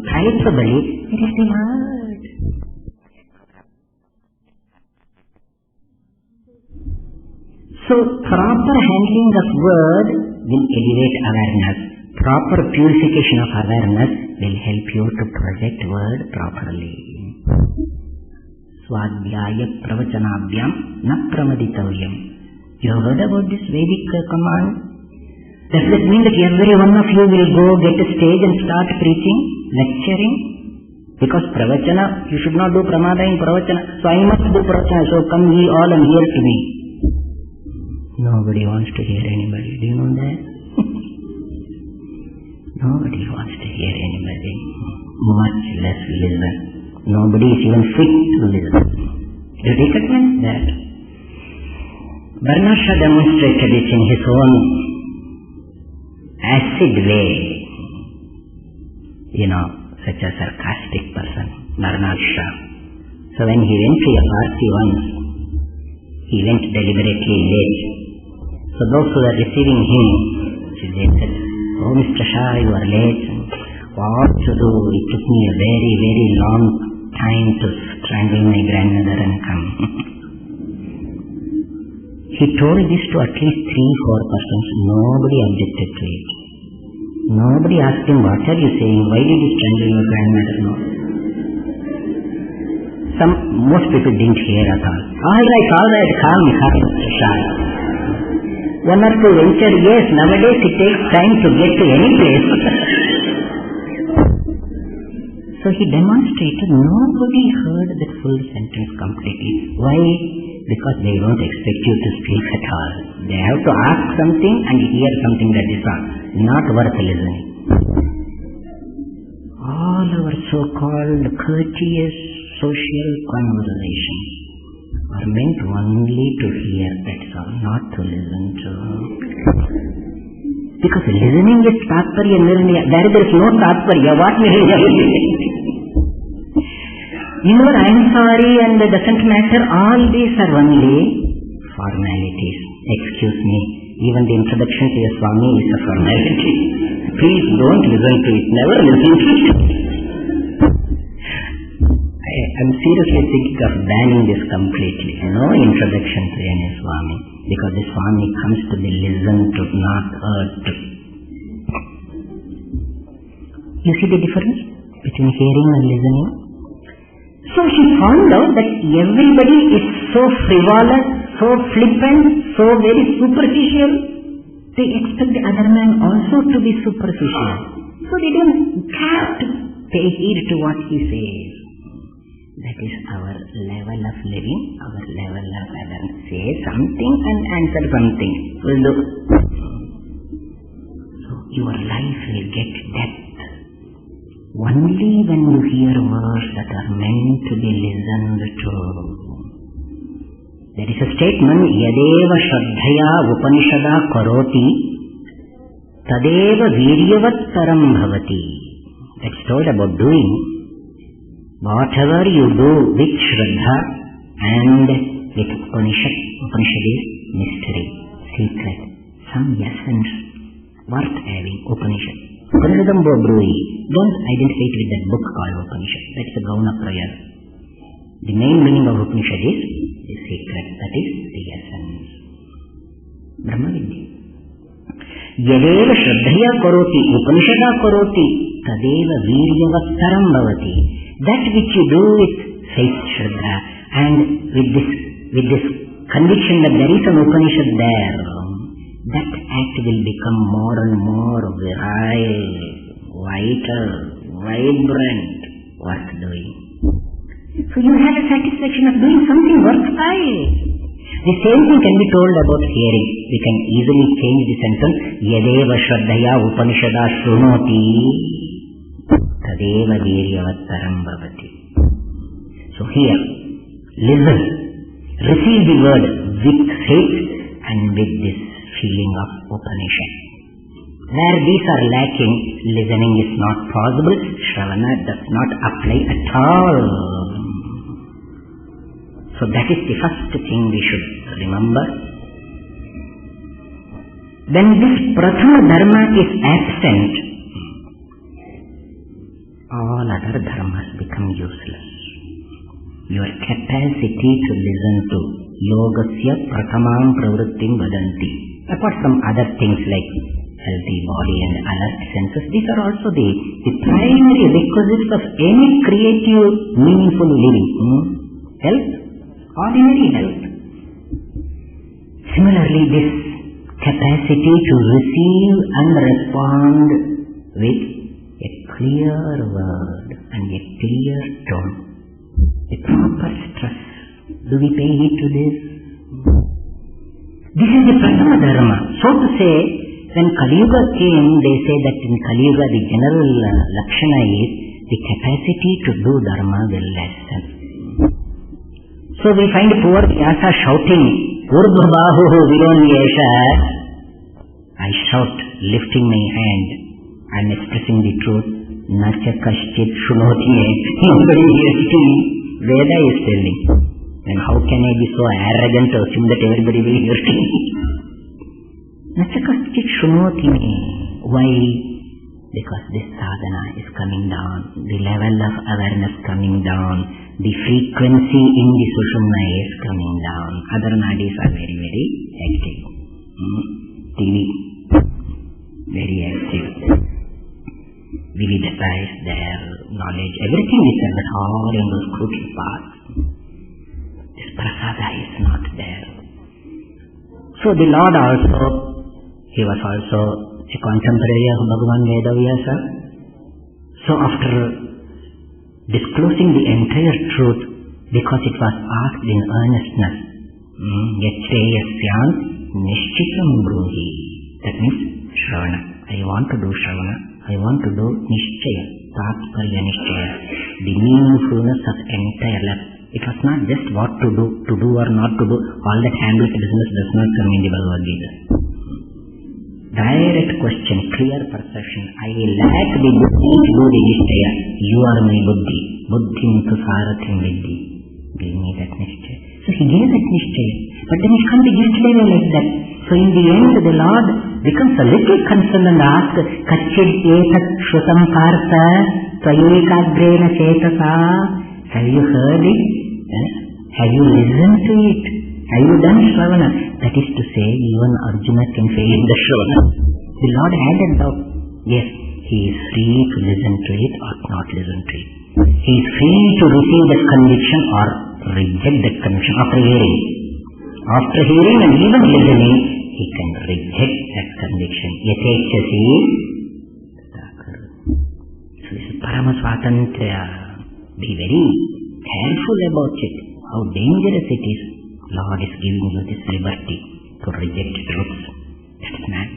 pridefully, it is the word. So proper handling of word will elevate awareness. Proper purification of awareness will help you to project word properly. Swadhyaya pravachanabhyam na pramaditavyam. You have heard about this Vedic command? Does that mean that every one of you will go get a stage and start preaching, lecturing? Because pravachana, you should not do pramada in pravachana. So I must do pravachana, so come ye all and hear to me. Nobody wants to hear anybody. Do you know that? Nobody wants to hear anybody. Much less listen. Nobody is even fit to listen. Do you recognize that? Varnasha demonstrated it in his own acid way. Such a sarcastic person, Varnasha. So when he went to a party once, he went deliberately late. So those who were receiving him, they said, "Oh, Mr. Shah, you are late. What to do? It took me a very, very long time to strangle my grandmother and come." He told this to at least 3-4 persons. Nobody objected to it. Nobody asked him, "What are you saying? Why did you strangle your grandmother?" No. Most people didn't hear at all. All right, calm, Mr. Shah. One or two venture, yes, nowadays it takes time to get to any place. So he demonstrated, nobody heard that full sentence completely. Why? Because they don't expect you to speak at all. They have to ask something and hear something that is not worth listening. All our so-called courteous social conversations are meant only to hear, that's all, not to listen to. Because listening is tatparya nirnaya. There is no tatparya. What nirnaya? I'm sorry and it doesn't matter. All these are only formalities. Excuse me. Even the introduction to your Swami is a formality. Please don't listen to it. Never listen to it. I'm seriously thinking of banning this completely. No introduction to any Swami. Because the Swami comes to be listened to, not heard to. You see the difference between hearing and listening? So he found out that everybody is so frivolous, so flippant, so very superficial. They expect the other man also to be superficial. So they don't have to pay heed to what he says. That is our level of living, our level of awareness. Say something and answer something. So your life will get depth only when you hear words that are meant to be listened to. There is a statement, Yadeva Shraddhaya Upanishada Karoti Tadeva Viryavat-taram Bhavati. That's told about doing. Whatever you do with Shraddha and with Upanishad is mystery, secret, some essence worth having. Upanishad. Upanishadam Bobrui. Don't identify it with that book called Upanishad. That's the Gauna prayer. The main meaning of Upanishad is the secret, that is the essence. Brahma Vidya. Yadeva Shraddhaya Karoti, Upanishada Karoti, Tadeva Viryavat-taram Bhavati. That which you do with faith, Shraddha, and with this conviction that there is an Upanishad there, that act will become more and more virile, vital, vibrant, worth doing. So you have a satisfaction of doing something worthwhile. The same thing can be told about hearing. We can easily change the sentence, Yadeva Shraddhaya Upanishada Shrunoti Tadeva Viryavat-taram Bhavati. So here, listen, receive the word with faith and with this feeling of Upanishad. Where these are lacking, listening is not possible. Shravana does not apply at all. So that is the first thing we should remember. When this Prathama Dharma is absent, all other dharmas become useless. Your capacity to listen to yogasya pratamam pravrittim vadanti. Apart from other things like healthy body and alert senses, these are also the primary requisites of any creative, meaningful living. Health, ordinary health. Similarly, this capacity to receive and respond with a clear word and a clear tone, a proper stress. Do we pay heed to this? This is the Pratama Dharma. So to say, when Kali Yuga came, they say that in Kali Yuga the general Lakshana is the capacity to do Dharma will lessen. So we find poor Vyasa shouting, Urdhvabahu Vironyesha. I shout, lifting my hand, I am expressing the truth. Nacha Kashchit Shunoti. Nobody hears me. Veda is telling. And how can I be so arrogant to assume that everybody will hear me? Nacha Kashchit Shunoti. Why? Because this sadhana is coming down. The level of awareness coming down. The frequency in the Sushumna is coming down. Other nadis are very, very active. TV, very active. Vividata is there, knowledge, everything is there, but all in those crucial paths. This prasada is not there. So the Lord also, he was also a contemporary of Bhagavan Vedavyasa. So after disclosing the entire truth, because it was asked in earnestness, Yachreyasyan Nishchitam Bruhi. That means Shravana. I want to do Shravana. I want to do Nishchaya. Tatparya Nishchaya. The meaningfulness of entire life. It was not just what to do or not to do. All that Hamlet business does not come in the Bhagavad Gita. Direct question, clear perception. I lack the buddhi to do the Nishchaya. You are my buddhi. Buddhim tu sarathim viddhi. Give me that Nishchaya. So he gave that Nishchaya. But then it can't be just like that. So in the end, the Lord becomes a little concerned and asks, Kachid etat shrutam partha tvayekagrena chetasa. Have you heard it? Have you listened to it? Have you done Shravana? That is to say, even Arjuna can fail in the Shravana. The Lord added doubt. Yes, he is free to listen to it or not listen to it. He is free to receive that conviction or reject that conviction after hearing. After hearing and even listening, he can reject that conviction. Yatechasi. So this is Parama Swatantrya. Be very careful about it. How dangerous it is. Lord is giving you this liberty to reject truths. That's man.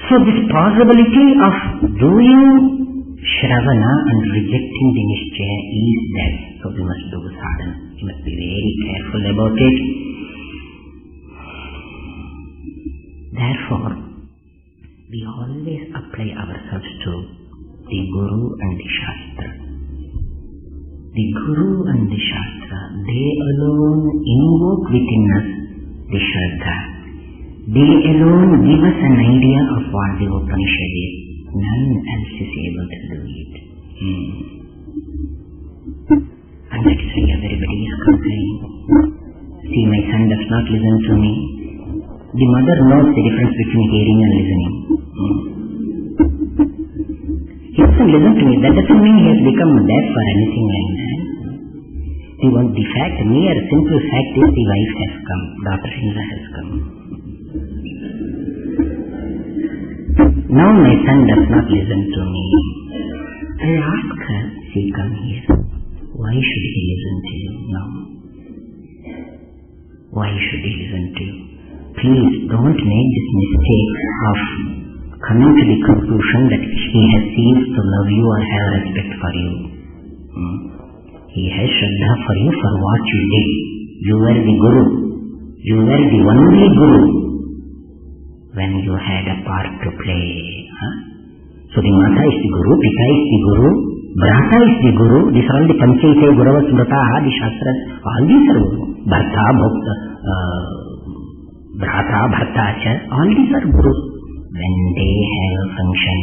So this possibility of doing Shravana and rejecting the Nishchaya is there. So we must do sadhana. We must be very careful about it. Therefore, we always apply ourselves to the Guru and the Shastra. The Guru and the Shastra, they alone invoke within us the Shraddha. They alone give us an idea of what the Upanishad is. None else is able to do it. And that is why everybody is complaining. See, my son does not listen to me. The mother knows the difference between hearing and listening. He doesn't listen to me. That doesn't mean he has become deaf or anything like that. The fact, mere simple fact is the wife has come, daughter-in-law has come. Now my son does not listen to me. I ask her, she come here. Why should he listen to you now? Why should he listen to you? Please don't make this mistake of coming to the conclusion that he has ceased to love you or have respect for you. He has Shraddha for you for what you did. You were the Guru. You were the only Guru when you had a part to play. So the Mata is the Guru, Pita is the Guru, Bhrata is the Guru. These are all the Panchaite, Gurava Smrata, the Shastras. All these are Guru. Bharta, Bhakta, Bhrata, Bhartacha. All these are Gurus when they have a function.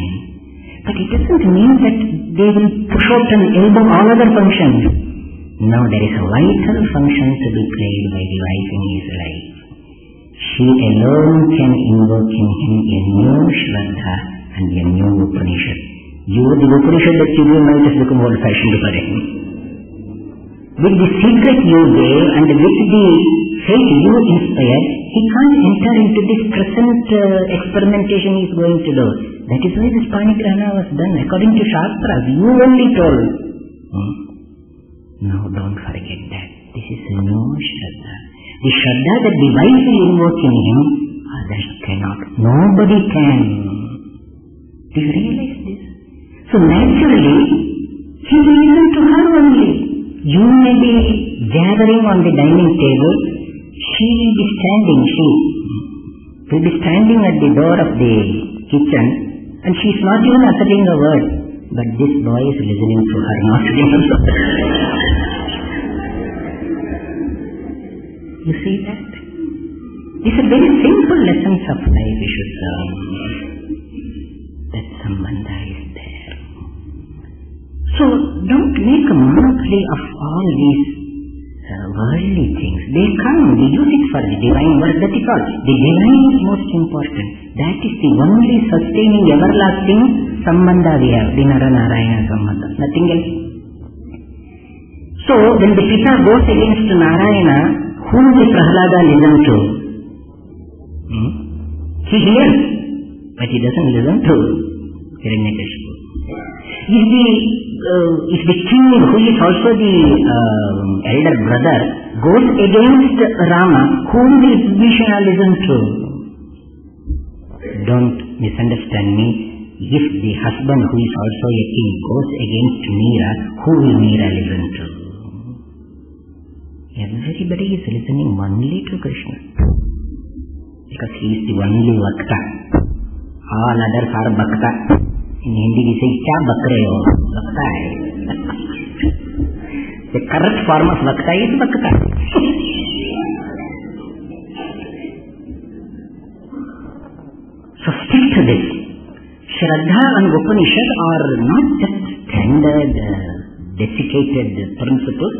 But it doesn't mean that they will push out and elbow all other functions. No, there is a vital function to be played by the wife in his life. She alone can invoke in him a new Shraddha and a new Upanishad. The Upanishad that you give now has become old-fashioned for him. With the secret you gave and with the faith you inspired, he can't enter into this present experimentation he is going to do. That is why this Panigrahana was done according to Shastras. You only told. No, don't forget that. This is a new Shraddha. The Shraddha that the wife will invoke in him, others cannot. Nobody can. Do you realize this? So naturally, he will listen to her only. You may be gathering on the dining table. She will be standing at the door of the kitchen, and she is not even uttering a word. But this boy is listening to her, not listening to her. You see that? These are very simple lessons of life we should learn. That Samvada is there. So don't make a monopoly of all these worldly things. They come, we use it for the divine work, that is all. The divine is most important. That is the only sustaining, everlasting Samvada we have, the Nara-Narayana Samvada. Nothing else. So when the Pita goes against Narayana, whom the Prahlada listen to? He hears, but he doesn't listen to Hiranyakashipu. If the king, who is also the elder brother, goes against Rama, whom will Vibhishana listen to? Don't misunderstand me. If the husband, who is also a king, goes against Meera, who will Meera listen to? Everybody is listening only to Krishna. Because he is the only Vakta. All others are Bhakta. In Hindi we say, kya bakre ho? Vakta hai. The correct form of Vakta is Bhakta. So stick to this. Shraddha and Upanishad are not just standard, desiccated principles.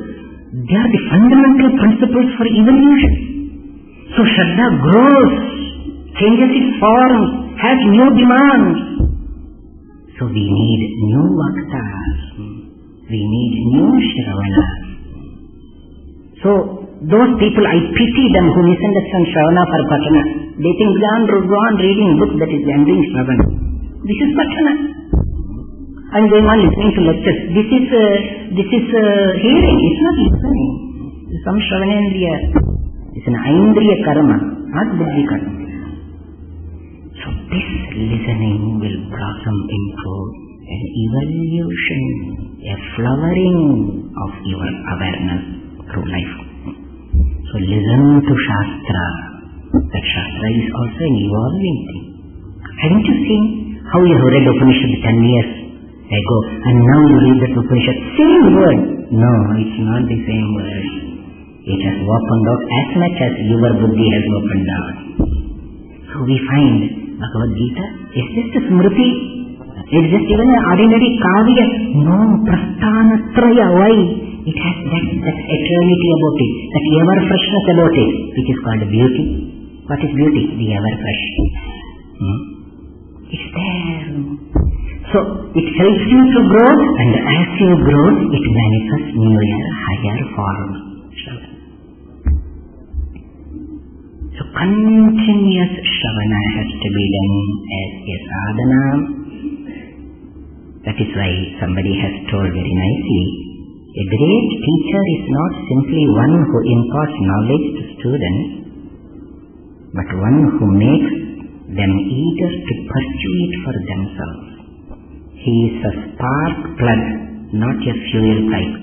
They are the fundamental principles for evolution. So Shraddha grows, changes its form, has new demands. So we need new Vaktas. We need new Shravanas. So those people, I pity them who misunderstand Shravana for Patana. They think, go on reading books, that is, I am doing Shravana. This is Patana. I am going on listening to lectures. This is hearing, it's not listening. It's some Shravanendriya. It's an Aindriya karma, not Buddhi karma. So this listening will blossom into an evolution, a flowering of your awareness through life. So listen to Shastra. That Shastra is also an evolving thing. Haven't you seen how you have read Upanishad 10 years ago and now you read that Upanishad? Same word. No, it's not the same word. It has opened out as much as your buddhi has opened out. So we find Bhagavad Gita is just a smriti. It's just even an ordinary kavya. No, prasthanatraya. Why? It has that eternity about it, that ever freshness about it, which is called beauty. What is beauty? The ever fresh. It's there. So it helps you to grow, and as you grow, it manifests newer, higher forms. So continuous Shravana has to be done as a sadhana. That is why somebody has told very nicely, a great teacher is not simply one who imparts knowledge to students, but one who makes them eager to pursue it for themselves. He is a spark plug, not a fuel pipe.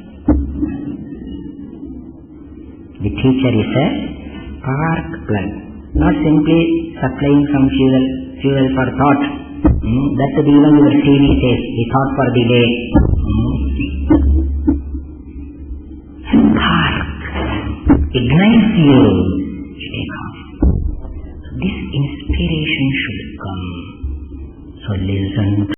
The teacher is a spark plug, not simply supplying some fuel for thought. That's the even your TV says, the thought for the day. Spark ignites you